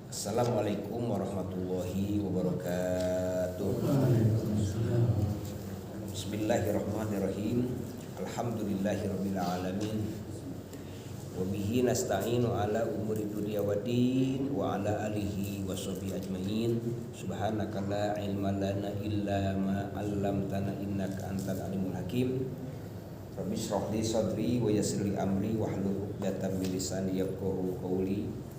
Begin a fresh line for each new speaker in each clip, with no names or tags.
Assalamualaikum warahmatullahi wabarakatuh. Bismillahirrahmanirrahim. Alhamdulillahirabbil alamin. Wa bihi nasta'inu ala umuri dunya waddin wa ala alihi washabihi ajmain. Subhanaka la ilma lana illa ma 'allamtana innaka antal alimul hakim. Rabbi shrah li sadri wa yassir li amri wahlul 'uqdatam min lisani yafqahu qawli.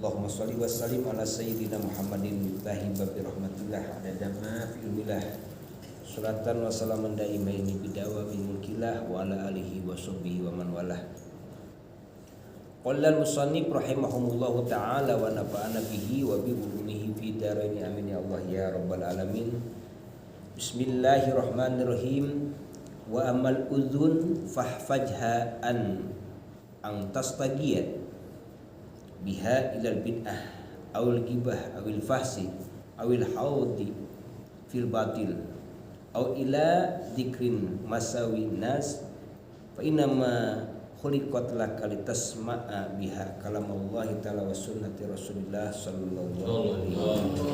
Allahumma sholli wa sallim ala sayyidina Muhammadin miftahi babi rahmatillah adada ma fi ilmillah. Suratan wa salaman daimaini bidawami mulkillah wa ala alihi wa sahbihi wa man walah. Qala al-musannif rahimahumullahu ta'ala wa nafa'ana bihi wa bi ulumihi fi daraini amin ya Allah ya rabbal alamin. Bismillahirrahmanirrahim. Wa amal udhun fahfajha an tastagiyat biha ilal bid'ah awil gibah awil fahsi awil haudi fil batil aw ila dzikrin masawi nas fa inama khuliqat laka litasma'a biha kalamullah ta'ala wa sunnati rasulillah sallallahu alaihi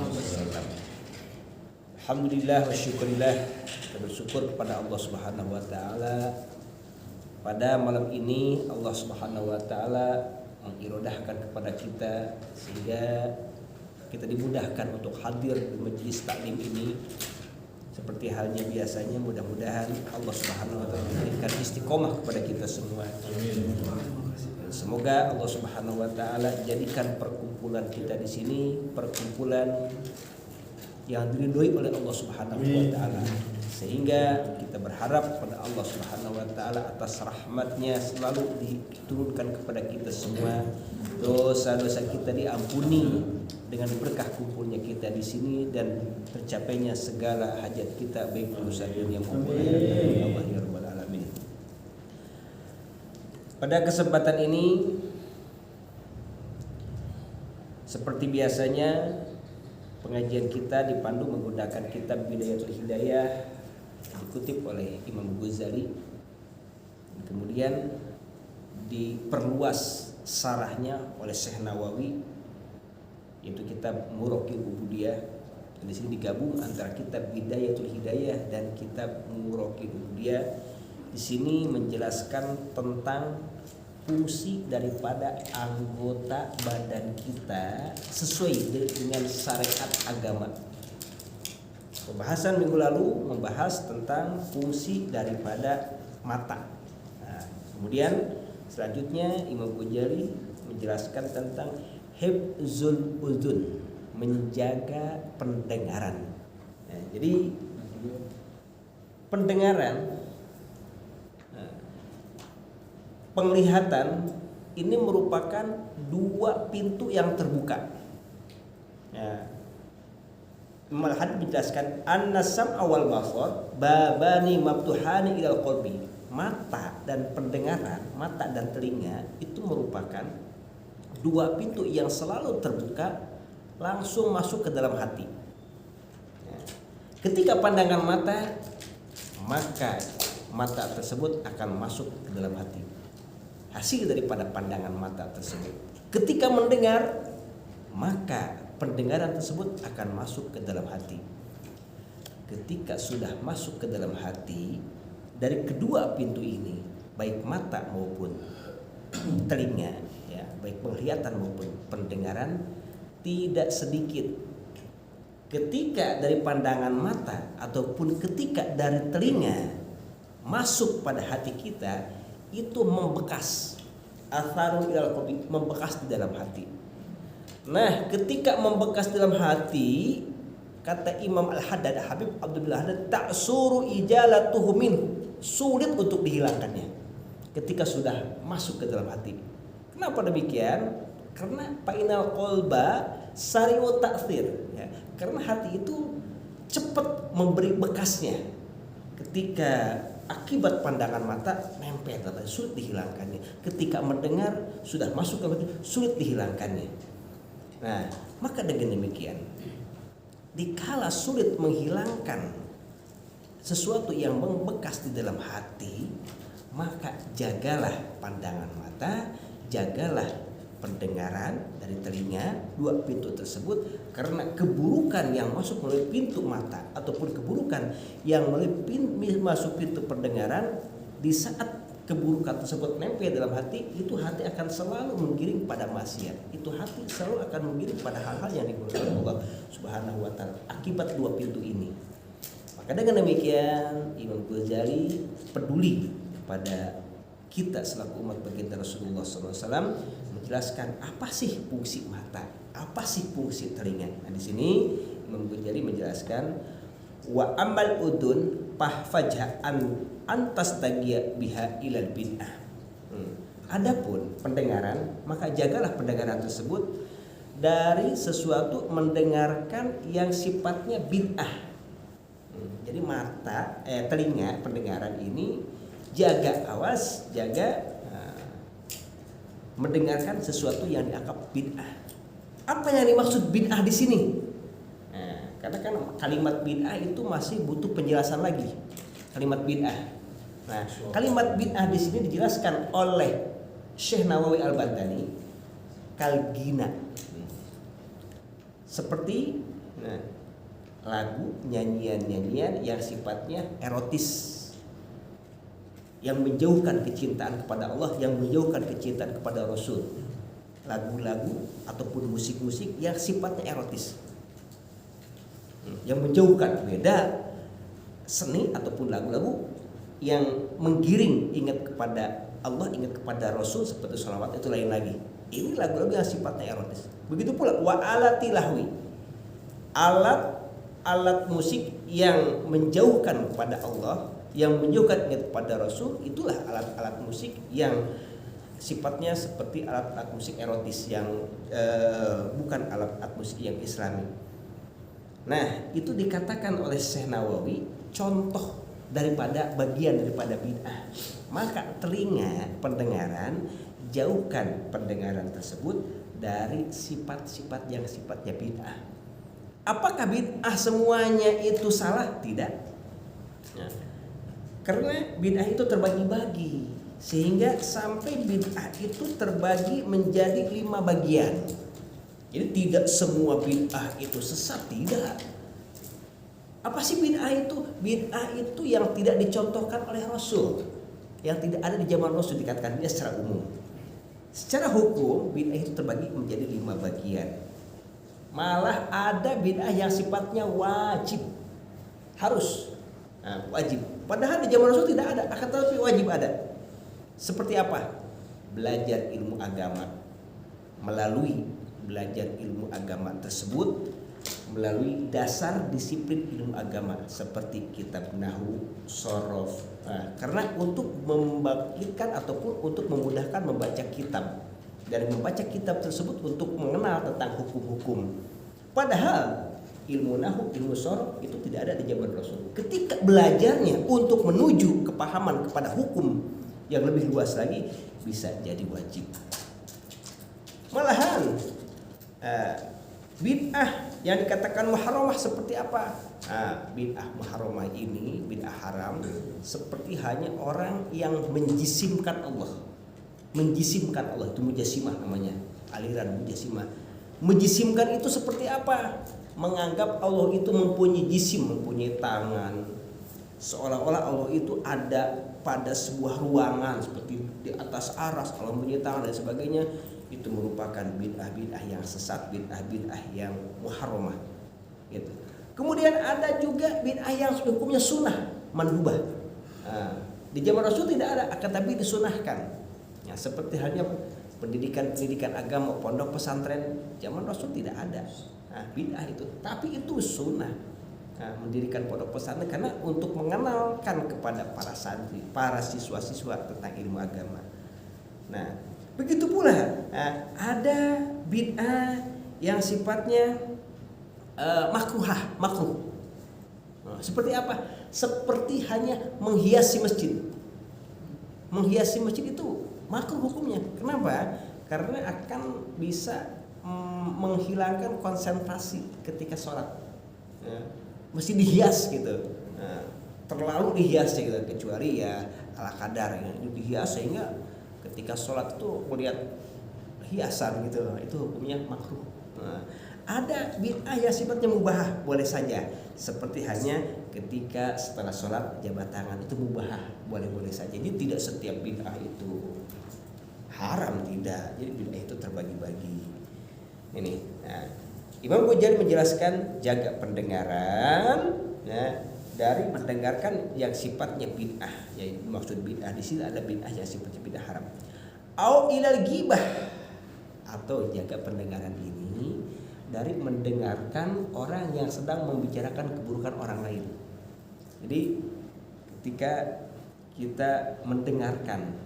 wasallam. Alhamdulillah wa syukurillah, kita bersyukur kepada Allah Subhanahu wa taala. Pada malam ini Allah Subhanahu wa taala mengirodahkan kepada kita sehingga kita dimudahkan untuk hadir di majelis taklim ini. Seperti halnya biasanya, mudah-mudahan Allah Subhanahu wa taala memberikan istiqomah kepada kita semua. Semoga Allah Subhanahu wa taala jadikan perkumpulan kita di sini perkumpulan yang diridhoi oleh Allah Subhanahu wa taala, sehingga kita berharap pada Allah Subhanahu wa taala atas rahmatnya selalu diturunkan kepada kita semua, dosa-dosa kita diampuni dengan berkah kumpulnya kita di sini dan tercapainya segala hajat kita baik urusan dunia maupun akhirat. Allah ya rabbal alamin. Pada kesempatan ini seperti biasanya pengajian kita dipandu menggunakan kitab Bidayatul Hidayah dikutip oleh Imam Ghazali, kemudian diperluas sarahnya oleh Syekh Nawawi, yaitu kitab Muraqil Ubudiyah. Di sini digabung antara kitab Bidayatul Hidayah dan kitab Muraqil Ubudiyah. Di sini menjelaskan tentang fungsi daripada anggota badan kita sesuai dengan syariat agama. Pembahasan minggu lalu membahas tentang fungsi daripada mata. Nah, kemudian selanjutnya Imam Ghazali menjelaskan tentang hifzul udhun, menjaga pendengaran. Nah, jadi pendengaran, penglihatan ini merupakan dua pintu yang terbuka. Ya. Al-Hadid menjelaskan an-nasam awal basar babani maftuhani ilal qalbi. Mata dan pendengaran, mata dan telinga itu merupakan dua pintu yang selalu terbuka langsung masuk ke dalam hati. Ya. Ketika pandangan mata, maka mata tersebut akan masuk ke dalam hati. Hasil daripada pandangan mata tersebut. Ketika mendengar, maka pendengaran tersebut akan masuk ke dalam hati. Ketika sudah masuk ke dalam hati, dari kedua pintu ini, baik mata maupun telinga, ya, baik penglihatan maupun pendengaran, tidak sedikit ketika dari pandangan mata ataupun ketika dari telinga masuk pada hati kita, itu membekas, atharun ilal qalbi, membekas di dalam hati. Nah, ketika membekas di dalam hati, kata Imam Al-Haddad, Habib Abdullah Haddad, ta'suru ijalatuhu min, sulit untuk dihilangkannya ketika sudah masuk ke dalam hati. Kenapa demikian? Karena fa'inal qalba sari'u ta'thir, ya. Karena hati itu cepat memberi bekasnya. Ketika akibat pandangan mata nempel, sulit dihilangkannya. Ketika mendengar sudah masuk ke hati, sulit dihilangkannya. Nah, maka dengan demikian, dikala sulit menghilangkan sesuatu yang membekas di dalam hati, maka jagalah pandangan mata, jagalah pendengaran dari telinga, dua pintu tersebut karena keburukan yang masuk melalui pintu mata ataupun keburukan yang masuk pintu pendengaran, di saat keburukan tersebut nempel dalam hati, itu hati akan selalu menggiring pada maksiat. Itu hati selalu akan menggiring pada hal-hal yang dimurkai Allah Subhanahu wa taala akibat dua pintu ini. Maka dengan demikian Imam Ghazali peduli pada kita selaku umat baginda Rasulullah SAW menjelaskan apa sih fungsi mata, apa sih fungsi telinga. Nah di sini Imam Ghazali menjelaskan wa amal udun fahfajha antas tagia biha ilal bid'ah. Adapun pendengaran, maka jagalah pendengaran tersebut dari sesuatu mendengarkan yang sifatnya bid'ah. Jadi mata, telinga, pendengaran ini jaga, awas, jaga mendengarkan sesuatu yang dianggap bid'ah. Apa yang dimaksud bid'ah di sini? Karena kan kalimat bid'ah itu masih butuh penjelasan lagi. Kalimat bid'ah. Nah, kalimat bid'ah di sini dijelaskan oleh Syekh Nawawi Al-Bantani kalgina. Seperti lagu, nyanyian-nyanyian yang sifatnya erotis, yang menjauhkan kecintaan kepada Allah, yang menjauhkan kecintaan kepada Rasul. Lagu-lagu ataupun musik-musik yang sifatnya erotis, yang menjauhkan. Beda seni ataupun lagu-lagu yang menggiring ingat kepada Allah, ingat kepada Rasul seperti sholawat, itu lain lagi. Ini lagu-lagu yang sifatnya erotis. Begitu pula wa alati lahwi, alat musik yang menjauhkan kepada Allah, yang menjauhkan ingat kepada Rasul, itulah alat-alat musik yang sifatnya seperti alat-alat musik erotis yang bukan alat-alat musik yang Islami. Nah, itu dikatakan oleh Syekh Nawawi contoh bagian daripada bid'ah. Maka telinga, pendengaran, jauhkan pendengaran tersebut dari sifat-sifat yang sifatnya bid'ah. Apakah bid'ah semuanya itu salah? Tidak. Karena bid'ah itu terbagi-bagi, sehingga sampai bid'ah itu terbagi menjadi 5 bagian. Jadi tidak semua bid'ah itu sesat, tidak. Apa sih bid'ah itu? Bid'ah itu yang tidak dicontohkan oleh Rasul, yang tidak ada di zaman Rasul, dikatakan dia secara umum. Secara hukum bid'ah itu terbagi menjadi 5 bagian. Malah ada bid'ah yang sifatnya wajib, harus, wajib. Padahal di zaman Rasul tidak ada, akan tetapi wajib ada. Seperti apa? Belajar ilmu agama. Melalui belajar ilmu agama tersebut, melalui dasar disiplin ilmu agama seperti kitab nahwu, shorof. Karena untuk membangkitkan ataupun untuk memudahkan membaca kitab, dan membaca kitab tersebut untuk mengenal tentang hukum-hukum. Padahal ilmu nahwu, ilmu shorof itu tidak ada di zaman Rasul. Ketika belajarnya untuk menuju kepahaman kepada hukum yang lebih luas lagi, bisa jadi wajib. Malahan bid'ah yang dikatakan muharramah seperti apa? Bid'ah muharramah ini, bid'ah haram, seperti hanya orang yang menjisimkan Allah. Menjisimkan Allah, itu mujassimah namanya, aliran mujassimah. Menjisimkan itu seperti apa? Menganggap Allah itu mempunyai jisim, mempunyai tangan, seolah-olah Allah itu ada pada sebuah ruangan seperti di atas aras, Allah mempunyai tangan dan sebagainya. Itu merupakan bid'ah-bid'ah yang sesat, bid'ah-bid'ah yang muharramah gitu. Kemudian ada juga bid'ah yang hukumnya sunnah, mandubah. Di zaman Rasul tidak ada, akan tapi disunahkan. Ya, seperti halnya pendidikan agama, pondok pesantren, zaman Rasul tidak ada. Bid'ah itu, tapi itu sunnah. Mendirikan pondok pesantren karena untuk mengenalkan kepada para santri, para siswa-siswa tentang ilmu agama. Nah, begitu pula ada bid'ah yang sifatnya makruh. Seperti apa? Seperti hanya menghiasi masjid. Menghiasi masjid itu makruh hukumnya. Kenapa? Karena akan bisa menghilangkan konsentrasi ketika sholat. Mesti dihias gitu. Terlalu dihias gitu, kecuali ya ala kadar ya. Dihias sehingga ketika sholat itu melihat hiasan gitu, itu hukumnya makruh. Ada bid'ah yang sifatnya mubah, boleh saja. Seperti hanya ketika setelah sholat jabat tangan, itu mubah, boleh-boleh saja. Jadi tidak setiap bid'ah itu haram, tidak. Jadi bid'ah itu terbagi-bagi. Ini. Nah, Imam Ghazali menjelaskan jaga pendengaran, ya, dari mendengarkan yang sifatnya bid'ah. Yaitu maksud bid'ah di sini ada bid'ah yang sifatnya bid'ah haram. Au ilal ghibah, atau jaga pendengaran ini dari mendengarkan orang yang sedang membicarakan keburukan orang lain. Jadi ketika kita mendengarkan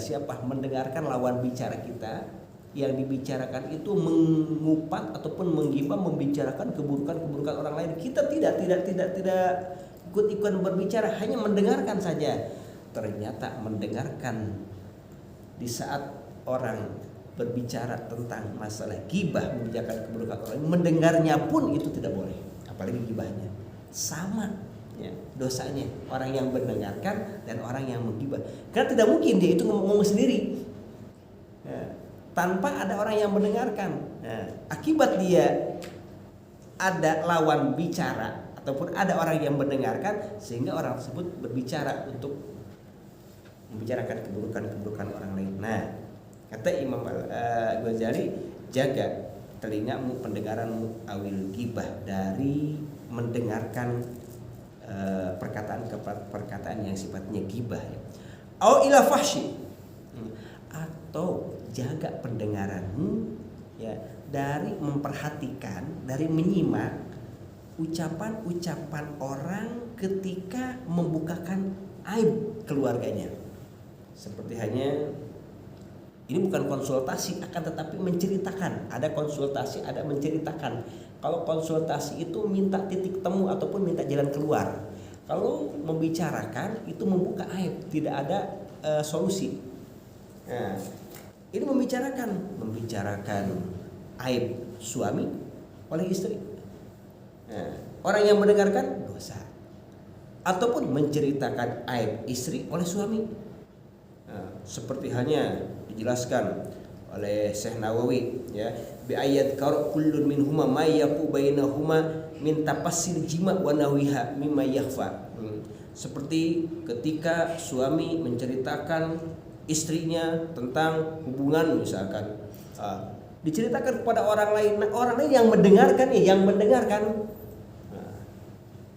siapa? Mendengarkan lawan bicara kita, yang dibicarakan itu mengupat ataupun menggibah, membicarakan keburukan orang lain. Kita tidak ikut-ikutan berbicara, hanya mendengarkan saja. Ternyata mendengarkan di saat orang berbicara tentang masalah gibah, membicarakan keburukan orang, mendengarnya pun itu tidak boleh, apalagi gibahnya. Sama ya, dosanya orang yang mendengarkan dan orang yang menggibah. Karena tidak mungkin dia itu ngomong sendiri ya, tanpa ada orang yang mendengarkan. Akibat dia ada lawan bicara ataupun ada orang yang mendengarkan, sehingga orang tersebut berbicara untuk membicarakan keburukan orang lain. Nah, kata Imam Ghazali, jaga telingamu, pendengaranmu, awil gibah, dari mendengarkan perkataan yang sifatnya gibah, ya. Au ila fahsyi, atau jaga pendengaranmu ya dari memperhatikan, dari menyimak ucapan-ucapan orang ketika membukakan aib keluarganya. Seperti hanya ini bukan konsultasi, akan tetapi menceritakan. Ada konsultasi, ada menceritakan. Kalau konsultasi itu minta titik temu ataupun minta jalan keluar. Kalau membicarakan itu membuka aib, tidak ada solusi. Nah, ini membicarakan aib suami oleh istri. Nah, orang yang mendengarkan dosa. Ataupun menceritakan aib istri oleh suami. Nah, seperti hanya dijelaskan oleh Syekh Nawawi ya, bi ayat kar kullun minhuma ma yaqu bainahuma min tafassil jima wa nawiha mimma yakhfa. Seperti ketika suami menceritakan istrinya tentang hubungan misalkan, diceritakan kepada orang lain. Nah, orang lain yang mendengarkan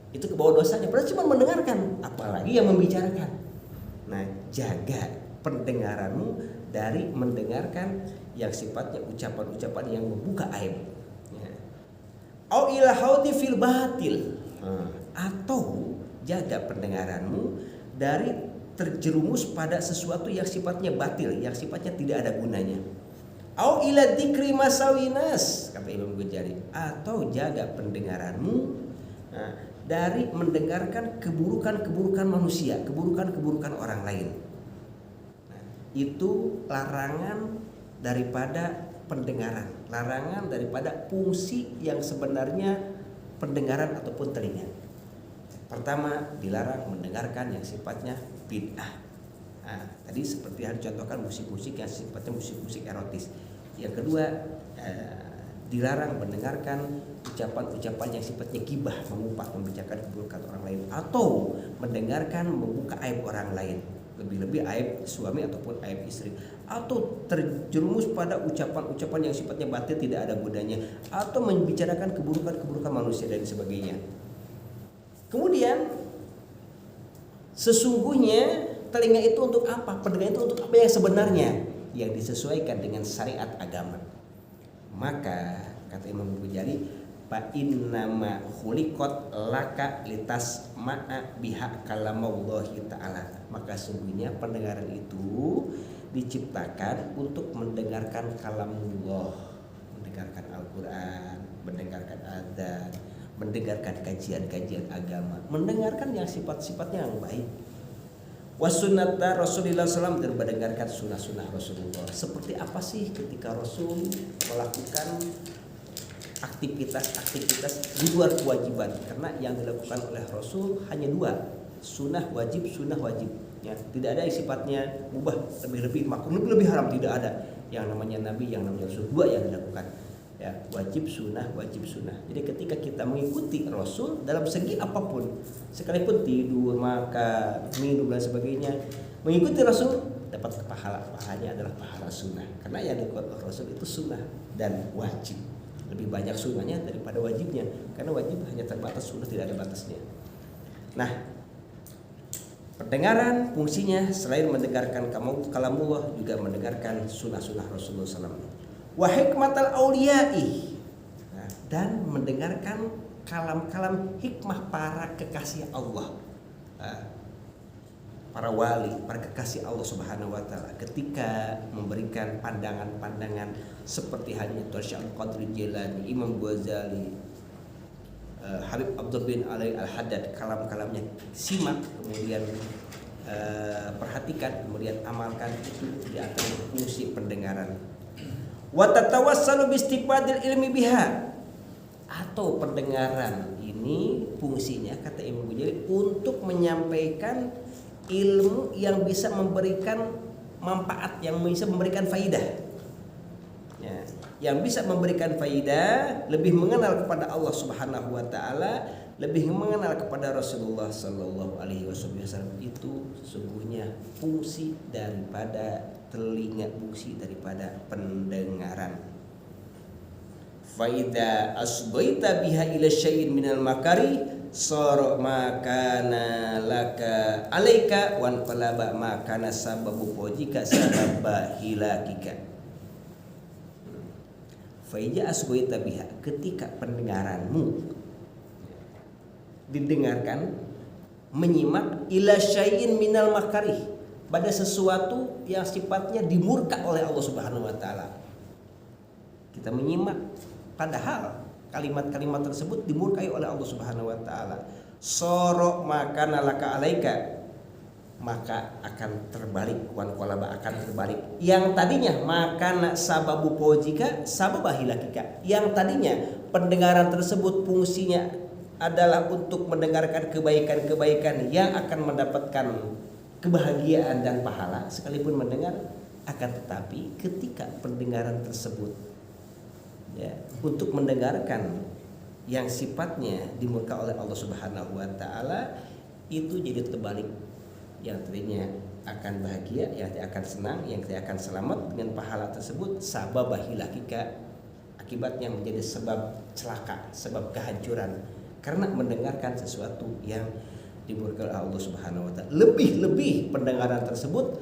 itu ke bawah dosanya, padahal cuma mendengarkan, apalagi yang membicarakan. Nah, jaga pendengaranmu dari mendengarkan yang sifatnya ucapan-ucapan yang membuka aib. Au ila haudi fil batil, atau jaga pendengaranmu dari terjerumus pada sesuatu yang sifatnya batil, yang sifatnya tidak ada gunanya. Au ila dzikri masawinas, kata Imam Ghazali, atau jaga pendengaranmu dari mendengarkan keburukan-keburukan manusia, keburukan-keburukan orang lain. Itu larangan daripada pendengaran, larangan daripada fungsi yang sebenarnya pendengaran ataupun telinga. Pertama, dilarang mendengarkan yang sifatnya bid'ah. Tadi seperti yang dicontohkan musik-musik yang sifatnya musik-musik erotis. Yang kedua, dilarang mendengarkan ucapan-ucapan yang sifatnya gibah, mengumpat, membicarakan keburukan orang lain, atau mendengarkan membuka aib orang lain, lebih-lebih aib suami ataupun aib istri, atau terjerumus pada ucapan-ucapan yang sifatnya batil, tidak ada gunanya, atau membicarakan keburukan-keburukan manusia dan sebagainya. Kemudian sesungguhnya telinga itu untuk apa? Pendengar itu untuk apa yang sebenarnya? Yang disesuaikan dengan syariat agama. Maka kata Imam Ghazali, fa innama khuliqat laka litas ma'a biha kalamallahi ta'ala. Maka sungguhnya pendengaran itu diciptakan untuk mendengarkan kalamullah, mendengarkan Al-Qur'an, mendengarkan adzan, mendengarkan kajian-kajian agama, mendengarkan yang sifat-sifatnya yang baik. Wasunnata Rasulullah SAW, dan mendengarkan sunnah-sunnah Rasulullah. Seperti apa sih ketika Rasul melakukan aktivitas di luar kewajiban? Karena yang dilakukan oleh Rasul hanya dua, sunnah wajib ya. Tidak ada yang sifatnya mubah, lebih-lebih makruh, lebih haram, tidak ada. yang namanya nabi, yang namanya rasul, dua yang dilakukan. Ya, wajib sunnah, wajib sunnah. Jadi ketika kita mengikuti Rasul dalam segi apapun, sekalipun tidur, makan, minum dan sebagainya, mengikuti Rasul dapat pahalanya adalah pahala sunnah. Karena yang dilakukan Rasul itu sunnah dan wajib. Lebih banyak sunnahnya daripada wajibnya. Karena wajib hanya terbatas, sunnah tidak ada batasnya. Nah, pendengaran fungsinya selain mendengarkan kalamullah juga mendengarkan sunnah-sunnah Rasulullah SAW. Wa hikmatal auliyai, dan mendengarkan kalam-kalam hikmah para kekasih Allah, para wali, para kekasih Allah Subhanahu wa taala ketika memberikan pandangan-pandangan seperti halnya Syekh Al-Qadir Jilani, Imam Ghazali, Habib Abdul bin Ali Al-Haddad, kalam-kalamnya simak, kemudian perhatikan, kemudian amalkan, itu di antara fungsi pendengaran. Wa tatawassalu bistifadil ilmi biha, atau pendengaran ini fungsinya kata Imam Ghazali untuk menyampaikan ilmu yang bisa memberikan manfaat, yang bisa memberikan faidah, ya, yang bisa memberikan faidah, lebih mengenal kepada Allah Subhanahu wa taala, lebih mengenal kepada Rasulullah sallallahu alaihi wasallam. Itu sesungguhnya fungsi daripada telinga, fungsi daripada pendengaran. Faida asbaita biha ila syai'in minal makari sara makana laka alaika wan falaba makana sababu wajika sababa hilakika. Faida asbaita biha, ketika pendengaranmu didengarkan, menyimak, ila syai'in minal makari, pada sesuatu yang sifatnya dimurka oleh Allah Subhanahu wa taala. Kita menyimak padahal kalimat-kalimat tersebut dimurkai oleh Allah Subhanahu wa taala. Soro makana laka alaika, maka akan terbalik, wan qalaba akan terbalik. Yang tadinya makana sababu pojika sababahilakika, yang tadinya pendengaran tersebut fungsinya adalah untuk mendengarkan kebaikan-kebaikan yang akan mendapatkan kebahagiaan dan pahala, sekalipun mendengar, akan tetapi ketika pendengaran tersebut, ya, untuk mendengarkan yang sifatnya dimurka oleh Allah Subhanahu wa taala, itu jadi terbalik. Yang tadinya akan bahagia, yang tidak akan senang, yang tidak akan selamat dengan pahala tersebut, sababahilakika, akibatnya menjadi sebab celaka, sebab kehancuran karena mendengarkan sesuatu yang dimurkai oleh Allah Subhanahu wa taala. Lebih-lebih pendengaran tersebut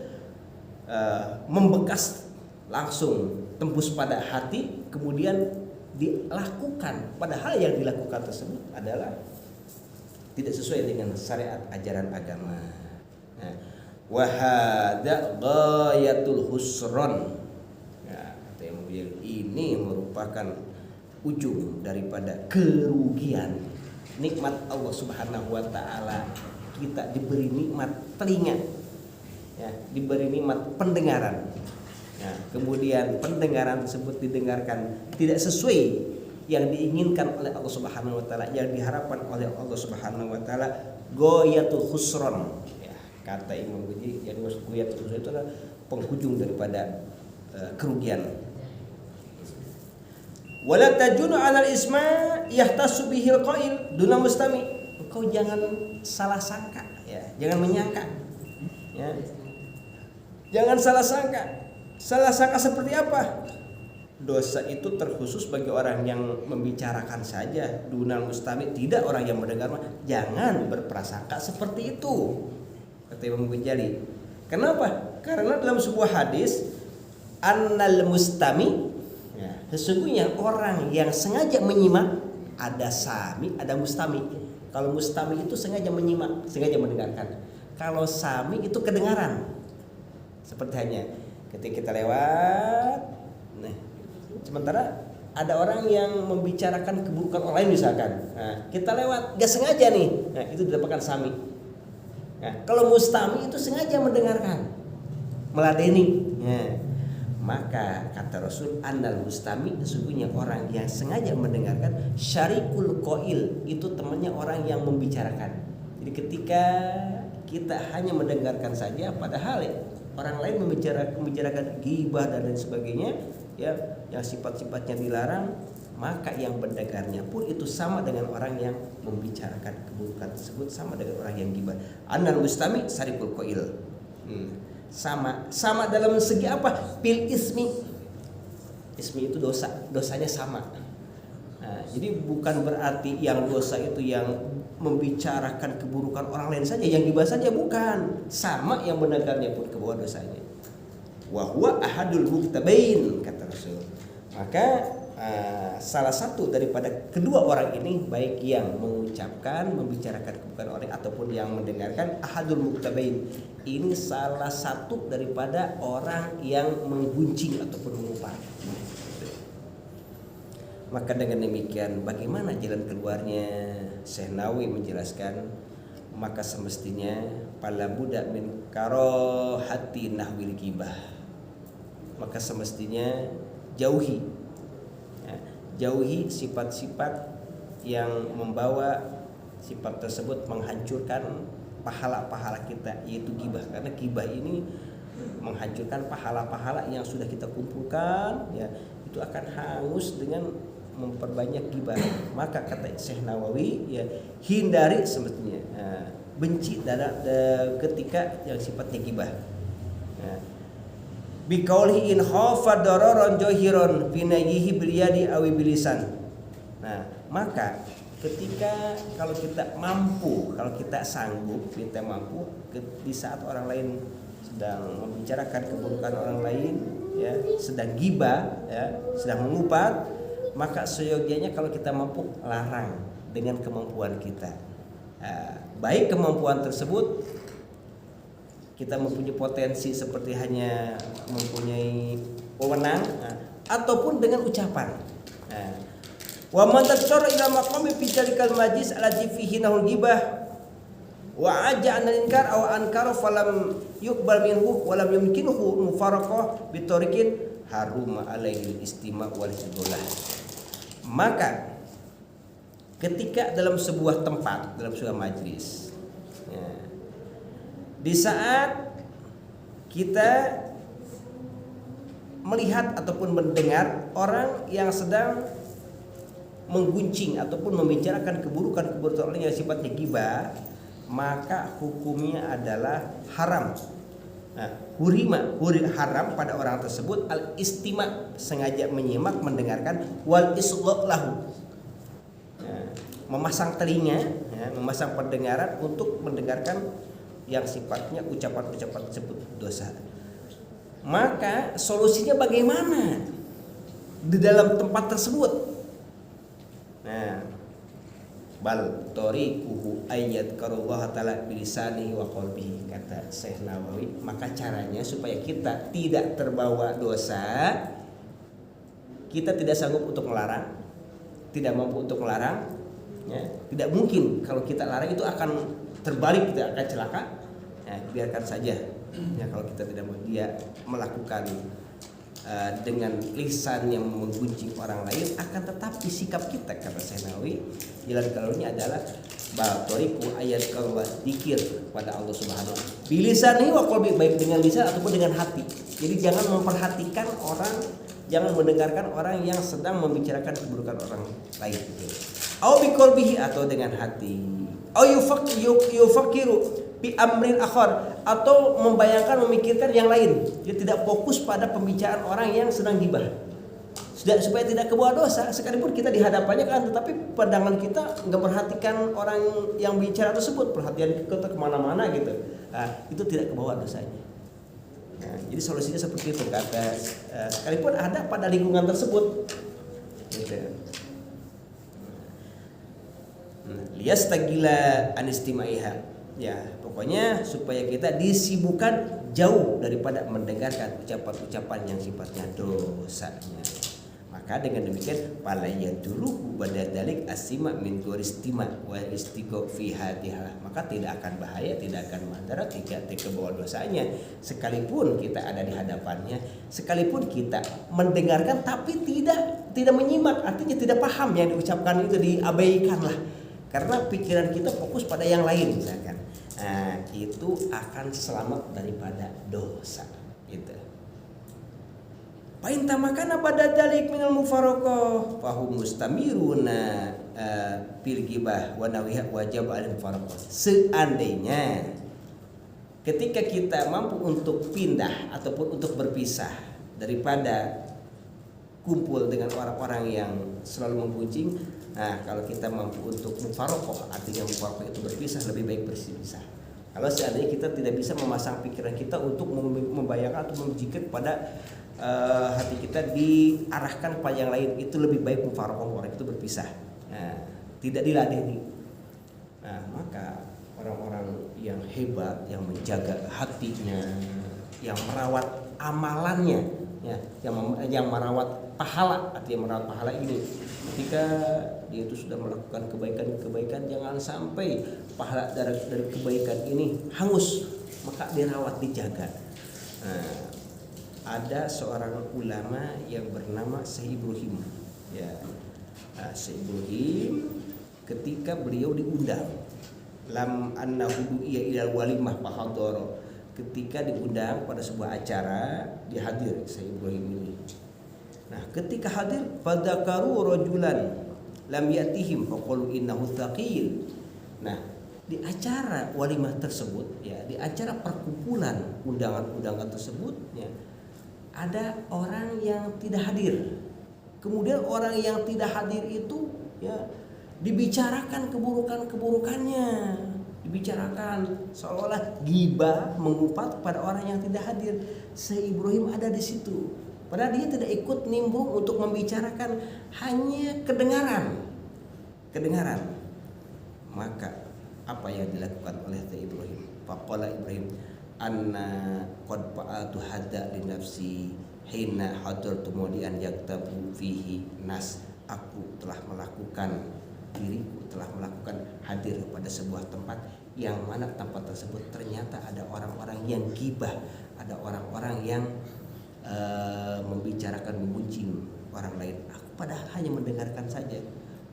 membekas langsung, tembus pada hati, kemudian dilakukan, padahal yang dilakukan tersebut adalah tidak sesuai dengan syariat ajaran agama. Wa hadza ghayatul husron. Ya, ini merupakan ujung daripada kerugian. Nikmat Allah Subhanahu wa taala, kita diberi nikmat telinga, ya, diberi nikmat pendengaran. Ya, kemudian pendengaran tersebut didengarkan tidak sesuai yang diinginkan oleh Allah Subhanahu wa taala, yang diharapkan oleh Allah Subhanahu wa taala, ghayatul khusran. Ya, kata Imam Ghazali, yang dimaksud ghayatul khusran itu adalah penghujung daripada kerugian. Wala tajunu 'alal isma yahtasu bihil qail duna mustami. Engkau jangan salah sangka, ya, jangan menyangka. Ya. Jangan salah sangka. Salah sangka seperti apa? Dosa itu terkhusus bagi orang yang membicarakan saja, duna mustami, tidak orang yang mendengar. Jangan berprasangka seperti itu, kata Imam Ghazali. Kenapa? Karena dalam sebuah hadis, annal mustami, sesungguhnya orang yang sengaja menyimak, ada sami, ada mustami. Kalau mustami itu sengaja menyimak, sengaja mendengarkan. Kalau sami itu kedengaran. Seperti hanya ketika kita lewat, nah, sementara ada orang yang membicarakan keburukan orang lain misalkan. Nah, kita lewat, gak sengaja nih. Nah, itu dinamakan sami. Nah, kalau mustami itu sengaja mendengarkan, meladeni. Nah, maka kata Rasul, annal mustami, sesungguhnya orang yang sengaja mendengarkan, syarikul qail, itu temannya orang yang membicarakan. Jadi ketika kita hanya mendengarkan saja, padahal orang lain membicarakan ghibah dan lain sebagainya, ya, yang sifat-sifatnya dilarang, maka yang mendengarnya pun itu sama dengan orang yang membicarakan keburukan tersebut, sama dengan orang yang ghibah. Annal mustami sarikul qail. Sama dalam segi apa? Fil ismi. Ismi itu dosa, dosanya sama. Nah, jadi bukan berarti yang dosa itu yang membicarakan keburukan orang lain saja, yang ghibah saja, bukan. Sama yang mendengarnya pun ke bawah dosanya. Wa huwa ahadul muktabain, kata Rasul. Maka salah satu daripada kedua orang ini, baik yang mengucapkan, membicarakan keburukan orang ataupun yang mendengarkan, ahadul muktabain, ini salah satu daripada orang yang menggunjing ataupun mengupar. Maka dengan demikian, bagaimana jalan keluarnya? Syekh Nawawi menjelaskan, maka semestinya pala budak min karohati nahwil ghibah. Maka semestinya jauhi sifat-sifat yang membawa sifat tersebut menghancurkan pahala-pahala kita, yaitu ghibah. Karena ghibah ini menghancurkan pahala-pahala yang sudah kita kumpulkan, ya, itu akan hangus dengan memperbanyak ghibah. Maka kata Syekh Nawawi, ya, hindari semestinya, benci ketika yang sifatnya ghibah. Biqaulihi in khafa dararan jahiran fi nayyihi bil yadi aw bilisan. Nah, maka ketika kalau kita mampu, kalau kita sanggup, kita mampu di saat orang lain sedang membicarakan keburukan orang lain, ya, sedang ghibah, ya, sedang mengupar, maka seyogianya kalau kita mampu larang dengan kemampuan kita. Baik kemampuan tersebut kita mempunyai potensi seperti hanya mempunyai wewenang, ataupun dengan ucapan. Wa man tatsara ila maqami fi talikal majlis allati fihi nahul ghibah wa aja an inkar aw ankara falam yuqbal minhu wa lam yumkinuhu mufaraqah bi tariqin haruma alaihi istima' wal hidulah. Maka ketika dalam sebuah tempat, dalam sebuah majlis, ya, di saat kita melihat ataupun mendengar orang yang sedang mengguncing ataupun membicarakan keburukan orang yang sifatnya ghibah, maka hukumnya adalah haram. Nah, haram pada orang tersebut al istima', sengaja menyimak, mendengarkan, wal isgha' lahu, memasang telinga, ya, memasang pendengaran untuk mendengarkan yang sifatnya ucapan-ucapan tersebut dosa. Maka solusinya bagaimana di dalam tempat tersebut? Nah, bal tariquhu ayat karullah ta'ala bilisanihi wa qalbihi, kata Syekh Nawawi. Maka caranya supaya kita tidak terbawa dosa, kita tidak sanggup untuk melarang, tidak mampu untuk melarang, ya, tidak mungkin. Kalau kita larang itu akan terbalik, kita akan celaka. Ya, biarkan saja, ya, kalau kita tidak mau dia melakukan dengan lisan yang menggunjing orang lain, akan tetapi sikap kita, kata Syekh Nawawi, jalan keluarnya adalah batoriku ayat kalau zikir pada Allah Subhanahu wa taala. Bilisani wa qalbi, baik dengan lisan ataupun dengan hati. Jadi jangan memperhatikan orang, jangan mendengarkan orang yang sedang membicarakan keburukan orang lain gitu. Au bi qalbihi, atau dengan hati. Au yufakiru bi amrin akhar, atau membayangkan, memikirkan yang lain. Dia tidak fokus pada pembicaraan orang yang sedang ghibah. Supaya tidak kebawa dosa, sekalipun kita di hadapannya kan, tetapi pandangan kita nggak perhatikan orang yang bicara tersebut, perhatian kita kemana-mana gitu. Nah, itu tidak kebawa dosanya. Nah, jadi solusinya seperti itu, kata sekalipun ada pada lingkungan tersebut. Gitu. Liyastagila anistimaiha. Ya, pokoknya supaya kita disibukkan jauh daripada mendengarkan ucapan-ucapan yang sifatnya dosanya. Maka dengan demikian pala yaduru badadalik asima min turistima wa istiqo fi hatiha. Maka tidak akan bahaya, tidak akan madarat, tidak kebawa dosanya. Sekalipun kita ada di hadapannya, sekalipun kita mendengarkan tapi tidak menyimak, artinya tidak paham yang diucapkan itu, diabaikanlah. Karena pikiran kita fokus pada yang lain misalkan. Nah, itu akan selamat daripada dosa gitu. Fa in tamakana pada dalik minal mufaraqah fa hum mustamiruna fil ghibah wa nawiha wajib al mufaraqah. Seandainya ketika kita mampu untuk pindah ataupun untuk berpisah daripada kumpul dengan orang-orang yang selalu membuncing, nah kalau kita mampu untuk mufaraqah, artinya mufaraqah itu berpisah, lebih baik berpisah. Kalau seandainya kita tidak bisa memasang pikiran kita untuk membayangkan atau memikirkan pada hati kita diarahkan pada yang lain, itu lebih baik mufaraqah, orang itu berpisah. Nah, tidak diladeni. Nah, maka orang-orang yang hebat, yang menjaga hatinya, yang merawat amalannya, ya, yang merawat pahala, artinya merawat pahala ini. Ketika dia itu sudah melakukan kebaikan-kebaikan, jangan sampai pahala dari kebaikan ini hangus, maka dirawat, dijaga. Nah, ada seorang ulama yang bernama Syekh Ibrahim. Ya, Syekh Ibrahim ketika beliau diundang lam annahu du'iya ilal walimah fahadara, ketika diundang pada sebuah acara, dia hadir Syekh Ibrahim ini. Nah, ketika hadir fadzakaru rajulan lam yatihim faqalu innahu thaqil. Nah, di acara walimah tersebut, ya, di acara perkumpulan undangan-undangan tersebut, ya, ada orang yang tidak hadir. Kemudian orang yang tidak hadir itu, ya, dibicarakan keburukannya, dibicarakan seolah-olah ghibah, mengumpat pada orang yang tidak hadir. Syekh Ibrahim ada di situ, padahal dia tidak ikut nimbrung untuk membicarakan, hanya kedengaran. Maka apa yang dilakukan oleh Syekh Ibrahim? Faqala Ibrahim, anna qad fa'altu hadza li nafsi hina hadartu maudian yaktabu fihi nas. Aku telah melakukan, diriku telah melakukan hadir pada sebuah tempat yang mana tempat tersebut ternyata ada orang-orang yang ghibah, ada orang-orang yang membicarakan, membuncing orang lain. Aku padahal hanya mendengarkan saja.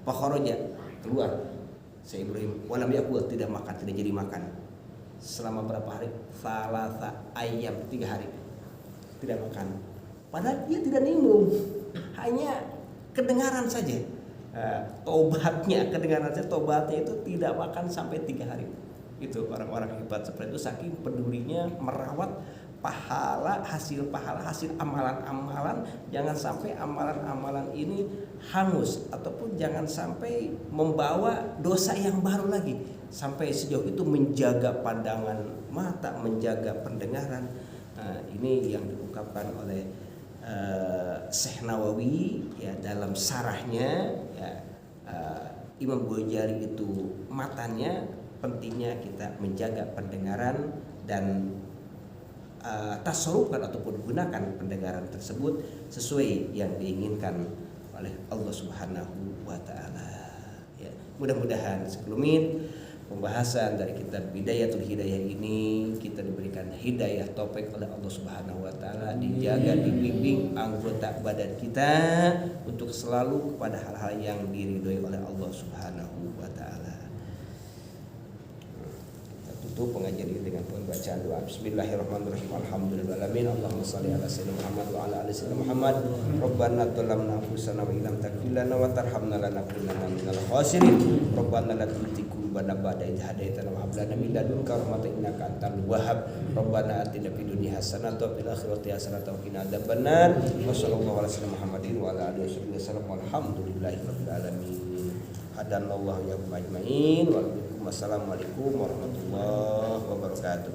Fakharaja, keluar Syekh Ibrahim, walam yakul, tidak makan, tidak jadi makan. Selama berapa hari? Salasa ayam, 3 hari tidak makan. Padahal dia tidak nimbrung, hanya kedengaran saja. Kedengaran saja, tobatnya itu tidak makan sampai 3 hari. Itu orang-orang hebat seperti itu, saking pedulinya merawat pahala, hasil amalan-amalan. Jangan sampai amalan-amalan ini hangus, ataupun jangan sampai membawa dosa yang baru lagi. Sampai sejauh itu menjaga pandangan mata, menjaga pendengaran. Ini yang diungkapkan oleh Syekh Nawawi, ya, dalam sarahnya, ya, Imam Ghazali itu matanya, pentingnya kita menjaga pendengaran dan tasarrufkan ataupun gunakan pendengaran tersebut sesuai yang diinginkan oleh Allah Subhanahu wa taala. Ya, mudah-mudahan sekelumit pembahasan dari kitab Bidayatul Hidayah ini kita diberikan hidayah taufik oleh Allah Subhanahu wa taala, dijaga, dibimbing anggota badan kita untuk selalu kepada hal-hal yang diridhoi oleh Allah Subhanahu wa taala. Kita tutup pengajian ini dengan pembacaan doa. Bismillahirrahmanirrahim. Alhamdulillahirabbil alamin. Allahumma shalli ala sayyidina Muhammad wa ala ali sayyidina Muhammad. Rabbana dzalamna anfusana wa illam taghfir lana wa tarhamna lanakunanna minal khasirin. Rabbana la tuzigh qulubana ba'da idh hadaitana wa hab lana min ladunka rahmatan innaka antal wahhab. Rabbana atina fid dunya hasanatan wa fil akhirati hasanatan wa qina adzabannar. Wa sallallahu ala sayyidina Muhammadin wa ala alihi wasallam. Walhamdulillahirabbil alamin. Hadanallahu ya ajmain. Wassalamualaikum warahmatullahi wabarakatuh.